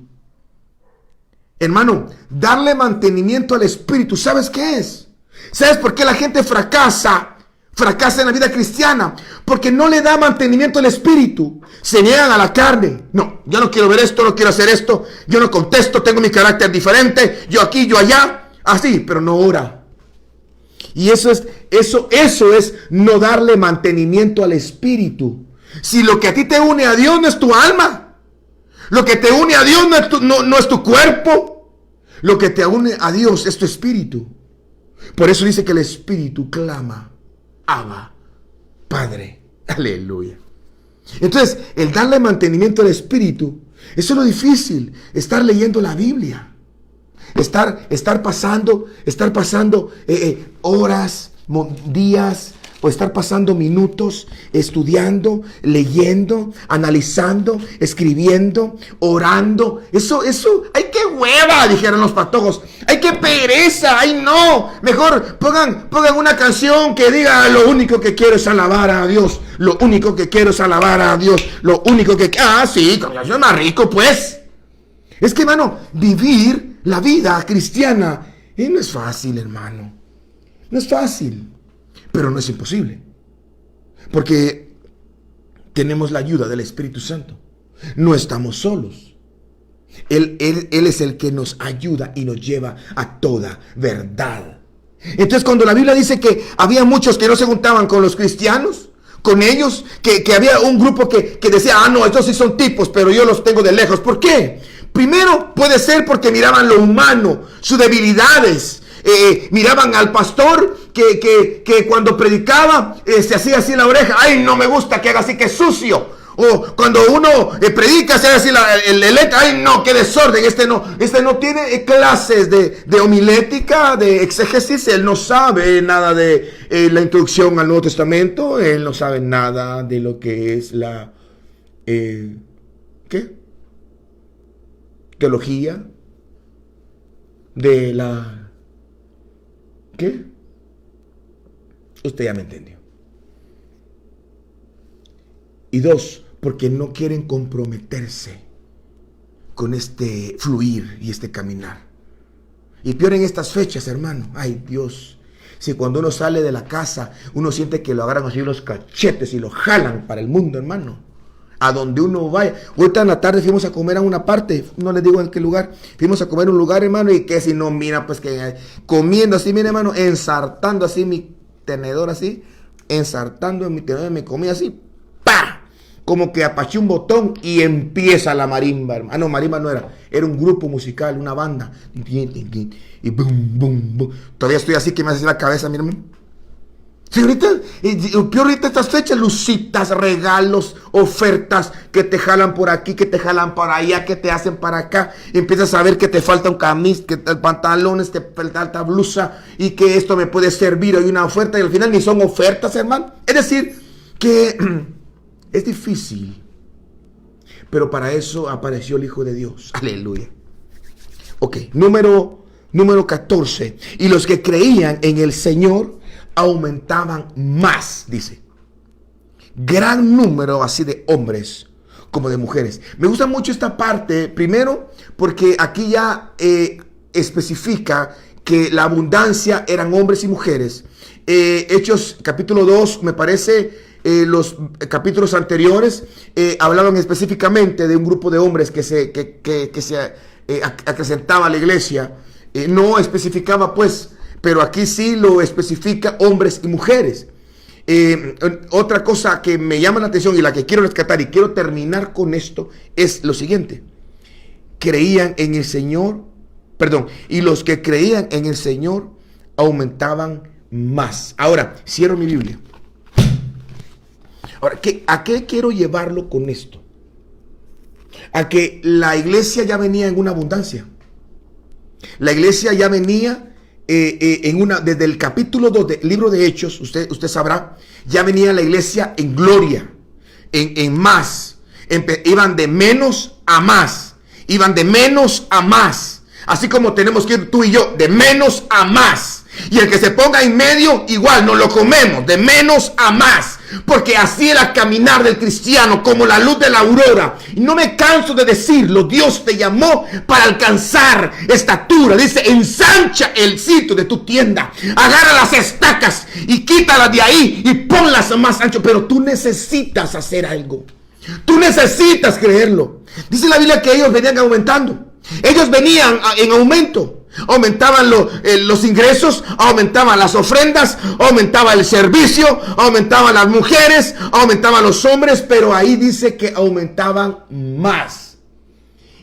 Hermano, darle mantenimiento al espíritu, ¿sabes qué es? ¿Sabes por qué la gente fracasa? Fracasa en la vida cristiana, porque no le da mantenimiento al espíritu. Se niegan a la carne. No, yo no quiero ver esto, no quiero hacer esto, yo no contesto, tengo mi carácter diferente, yo aquí, yo allá, así, pero no ora. Y eso es no darle mantenimiento al espíritu. Si lo que a ti te une a Dios no es tu alma, lo que te une a Dios no es tu cuerpo, lo que te une a Dios es tu espíritu. Por eso dice que el espíritu clama, Abba, Padre. Aleluya. Entonces, el darle mantenimiento al espíritu, eso es lo difícil, estar leyendo la Biblia. Estar pasando horas, días, o estar pasando minutos estudiando, leyendo, analizando, escribiendo, orando. Eso, ¡ay, qué hueva! Dijeron los patojos. ¡Ay, qué pereza! ¡Ay, no! Mejor pongan una canción que diga: lo único que quiero es alabar a Dios. Lo único que quiero es alabar a Dios. Lo único que... Ah, sí, con canción más rico, pues. Es que, hermano, vivir la vida cristiana no es fácil, hermano. No es fácil, pero no es imposible. Porque tenemos la ayuda del Espíritu Santo. No estamos solos. Él es el que nos ayuda y nos lleva a toda verdad. Entonces, cuando la Biblia dice que había muchos que no se juntaban con los cristianos, con ellos, que había un grupo que decía: ah, no, estos sí son tipos, pero yo los tengo de lejos. ¿Por qué? Primero, puede ser porque miraban lo humano, sus debilidades. Miraban al pastor que cuando predicaba se hacía así en la oreja: ay, no me gusta que haga así, que sucio. O cuando uno predica se hace así el letra: ay, no, qué desorden. Este no tiene clases de homilética, de exégesis. Él no sabe nada de la introducción al Nuevo Testamento. Él no sabe nada de lo que es la teología de la... ¿Qué? Usted ya me entendió. Y dos, porque no quieren comprometerse con este fluir y este caminar. Y peor en estas fechas, hermano. Ay, Dios. Si cuando uno sale de la casa, uno siente que lo agarran así los cachetes y lo jalan para el mundo, hermano. A donde uno vaya. Ahorita en la tarde fuimos a comer a una parte, no les digo en qué lugar. Fuimos a comer a un lugar, hermano, y que si no, mira, pues que comiendo así, mira, hermano, ensartando así mi tenedor así, ensartando en mi tenedor, me comí así, ¡pa! Como que apaché un botón y empieza la marimba, hermano. Ah, no, marimba no era un grupo musical, una banda. Y boom, boom, boom. Todavía estoy así que me hace la cabeza, mira, hermano. Sí, ahorita estas fechas, lucitas, regalos, ofertas que te jalan por aquí, que te jalan para allá, que te hacen para acá. Empiezas a ver que te falta un camis, que el pantalón, te falta blusa y que esto me puede servir. Hay una oferta y al final ni son ofertas, hermano. Es decir, que es difícil, pero para eso apareció el Hijo de Dios. Aleluya. Ok, número 14. Y los que creían en el Señor aumentaban más, dice. Gran número así de hombres como de mujeres. Me gusta mucho esta parte, primero porque aquí ya especifica que la abundancia eran hombres y mujeres. Hechos capítulo 2, me parece, los capítulos anteriores hablaban específicamente de un grupo de hombres que se acrecentaba a la iglesia. No especificaba pues, pero aquí sí lo especifica hombres y mujeres. Otra cosa que me llama la atención y la que quiero rescatar y quiero terminar con esto es lo siguiente. Creían en el Señor, y los que creían en el Señor aumentaban más. Ahora, cierro mi Biblia. Ahora, ¿a qué quiero llevarlo con esto? A que la iglesia ya venía en una abundancia. La iglesia ya venía desde el capítulo 2 del libro de Hechos, usted sabrá, ya venía la iglesia en gloria, en más. Iban de menos a más. Iban de menos a más. Así como tenemos que ir tú y yo, de menos a más. Y el que se ponga en medio, igual, nos lo comemos, de menos a más. Porque así era caminar del cristiano, como la luz de la aurora. Y no me canso de decirlo, Dios te llamó para alcanzar estatura. Dice, ensancha el sitio de tu tienda. Agarra las estacas y quítalas de ahí y ponlas más ancho. Pero tú necesitas hacer algo. Tú necesitas creerlo. Dice la Biblia que ellos venían aumentando. Ellos venían en aumento. Aumentaban los ingresos, aumentaban las ofrendas, aumentaba el servicio, aumentaban las mujeres, aumentaban los hombres, pero ahí dice que aumentaban más.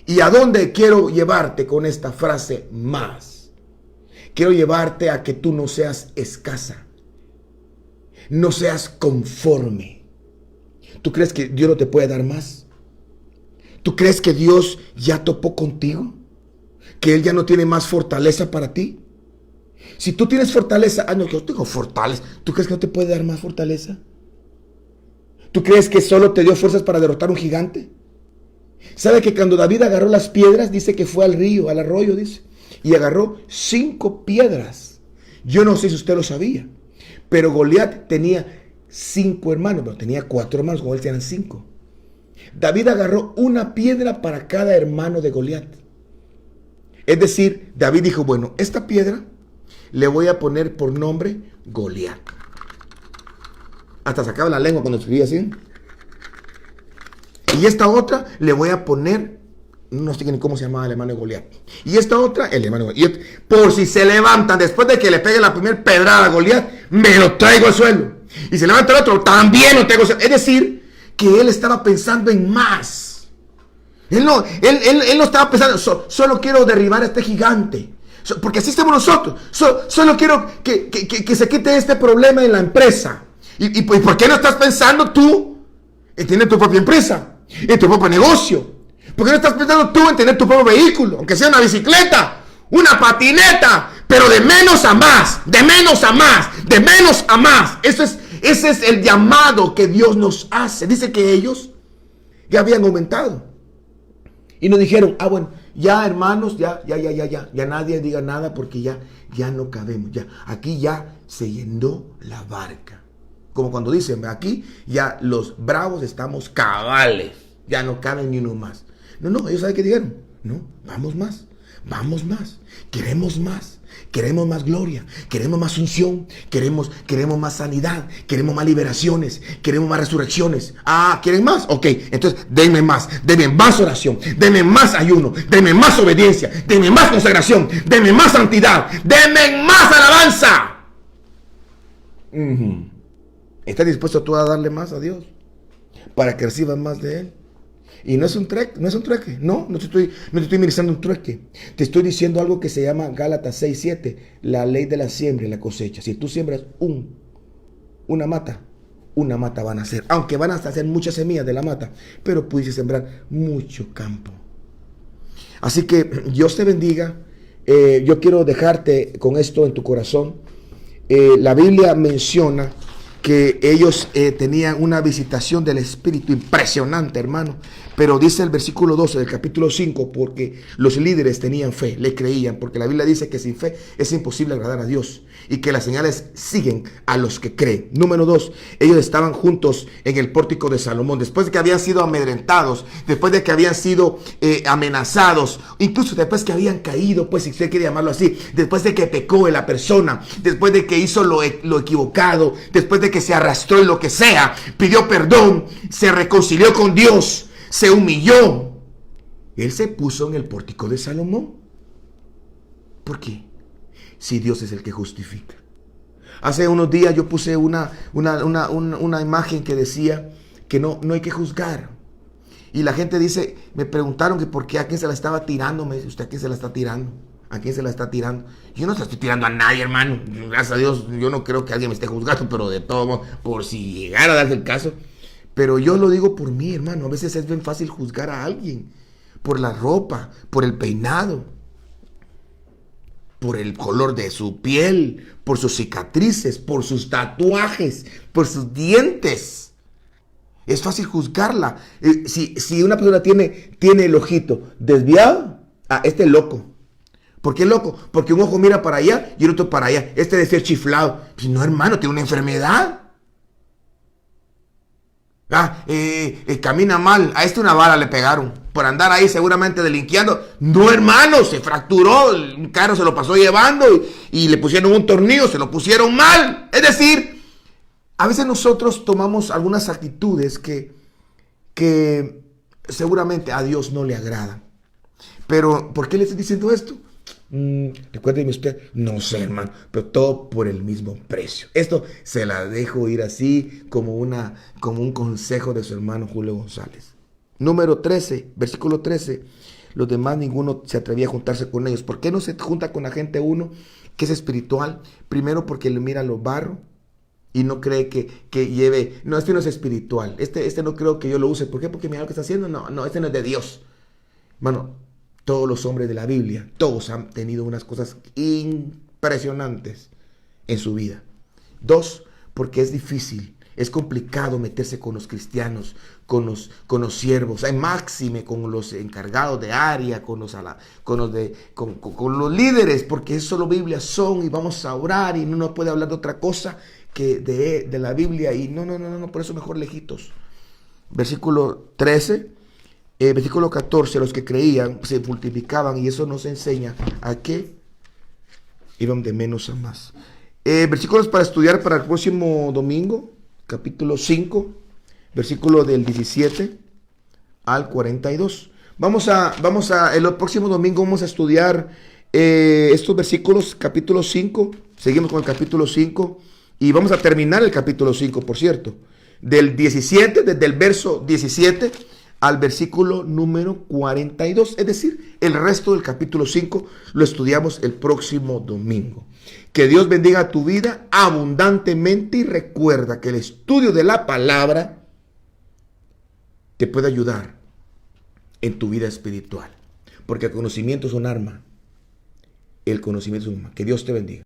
¿Y a dónde quiero llevarte con esta frase más? Quiero llevarte a que tú no seas escasa, no seas conforme. ¿Tú crees que Dios no te puede dar más? ¿Tú crees que Dios ya topó contigo? ¿Que Él ya no tiene más fortaleza para ti? Si tú tienes fortaleza, no, yo tengo fortaleza. ¿Tú crees que no te puede dar más fortaleza? ¿Tú crees que solo te dio fuerzas para derrotar un gigante? ¿Sabe que cuando David agarró las piedras, dice que fue al río, al arroyo, dice, y agarró 5 piedras? Yo no sé si usted lo sabía, pero Goliat tenía 5 hermanos, pero tenía 4 hermanos, con él eran 5. David agarró una piedra para cada hermano de Goliat. Es decir, David dijo, bueno, esta piedra le voy a poner por nombre Goliat. Hasta sacaba la lengua cuando escribía así. Y esta otra le voy a poner, no sé ni cómo se llamaba el hermano de Goliat. Y esta otra, el hermano de Goliat. Por si se levantan después de que le pegue la primera pedrada a Goliat, me lo traigo al suelo. Y se levanta el otro, también lo traigo al suelo. Es decir, que él estaba pensando en más. Él no estaba pensando, solo quiero derribar a este gigante. Porque así estamos nosotros. Solo quiero que se quite este problema en la empresa. ¿Y por qué no estás pensando tú en tener tu propia empresa? En tu propio negocio. ¿Por qué no estás pensando tú en tener tu propio vehículo? Aunque sea una bicicleta, una patineta, pero de menos a más, de menos a más, de menos a más. Ese es el llamado que Dios nos hace. Dice que ellos ya habían aumentado. Y nos dijeron, bueno, ya hermanos, ya nadie diga nada porque ya no cabemos. Ya, aquí ya se llenó la barca. Como cuando dicen, aquí ya los bravos estamos cabales. Ya no caben ni uno más. No, ellos saben qué dijeron. No, vamos más, queremos más gloria, queremos más unción, queremos más sanidad, queremos más liberaciones, queremos más resurrecciones. ¿Quieren más? Ok, entonces denme más oración, denme más ayuno, denme más obediencia, denme más consagración, denme más santidad, denme más alabanza. ¿Estás dispuesto tú a darle más a Dios para que recibas más de Él? Y no es un trueque, no te estoy ministrando un trueque. Te estoy diciendo algo que se llama Gálatas 6:7, la ley de la siembra y la cosecha. Si tú siembras una mata van a nacer. Aunque van a hacer muchas semillas de la mata, pero pudiste sembrar mucho campo. Así que Dios te bendiga. Yo quiero dejarte con esto en tu corazón. La Biblia menciona que ellos tenían una visitación del Espíritu impresionante, hermano. Pero dice el versículo 12 del capítulo 5, porque los líderes tenían fe, le creían, porque la Biblia dice que sin fe es imposible agradar a Dios y que las señales siguen a los que creen. Número 2, ellos estaban juntos en el pórtico de Salomón, después de que habían sido amedrentados, después de que habían sido amenazados, incluso después que habían caído, pues si usted quiere llamarlo así, después de que pecó en la persona, después de que hizo lo equivocado, después de que se arrastró en lo que sea, pidió perdón, se reconcilió con Dios, se humilló. Él se puso en el pórtico de Salomón. ¿Por qué? Si Dios es el que justifica. Hace unos días yo puse una imagen que decía que no hay que juzgar. Y la gente dice, me preguntaron que por qué, a quién se la estaba tirando. Me dice, ¿usted a quién se la está tirando? ¿A quién se la está tirando? Yo no se la estoy tirando a nadie, hermano. Gracias a Dios, yo no creo que alguien me esté juzgando, pero de todo modo, por si llegara a darse el caso. Pero yo lo digo por mí, hermano. A veces es bien fácil juzgar a alguien por la ropa, por el peinado. por el color de su piel, por sus cicatrices, por sus tatuajes, por sus dientes. Es fácil juzgarla. Si una persona tiene el ojito desviado, este es loco. ¿Por qué loco? Porque un ojo mira para allá y el otro para allá. Este debe ser chiflado. Pues no, hermano, tiene una enfermedad. Camina mal. A este una bala le pegaron por andar ahí seguramente delinquiendo. No, hermano, se fracturó. Un carro se lo pasó llevando y le pusieron un tornillo, se lo pusieron mal. Es decir, a veces nosotros tomamos algunas actitudes que seguramente a Dios no le agradan. Pero, ¿por qué le estoy diciendo esto? Recuerden usted, no sé, hermano, pero todo por el mismo precio. Esto se la dejo ir así como un consejo de su hermano Julio González. Número 13, versículo 13. Los demás ninguno se atrevía a juntarse con ellos. ¿Por qué no se junta con la gente uno que es espiritual? Primero porque le mira los barros y no cree que lleve. No, este no es espiritual. Este no creo que yo lo use. ¿Por qué? Porque mira lo que está haciendo. No, este no es de Dios. Hermano, todos los hombres de la Biblia, todos han tenido unas cosas impresionantes en su vida. 2, porque es difícil, es complicado meterse con los cristianos, con los siervos, hay máxime con los encargados de área, con los líderes, porque eso solo Biblia son y vamos a orar y no nos puede hablar de otra cosa que de la Biblia y no, por eso mejor lejitos. Versículo 13. Versículo 14, los que creían se multiplicaban y eso nos enseña a que iban de menos a más. Versículos para estudiar para el próximo domingo, capítulo 5, versículo del 17 al 42. El próximo domingo vamos a estudiar estos versículos, capítulo 5, seguimos con el capítulo 5 y vamos a terminar el capítulo 5, por cierto, del 17, desde el verso 17 al versículo número 42, es decir, el resto del capítulo 5 lo estudiamos el próximo domingo. Que Dios bendiga tu vida abundantemente y recuerda que el estudio de la palabra te puede ayudar en tu vida espiritual, porque el conocimiento es un arma. El conocimiento es un arma. Que Dios te bendiga.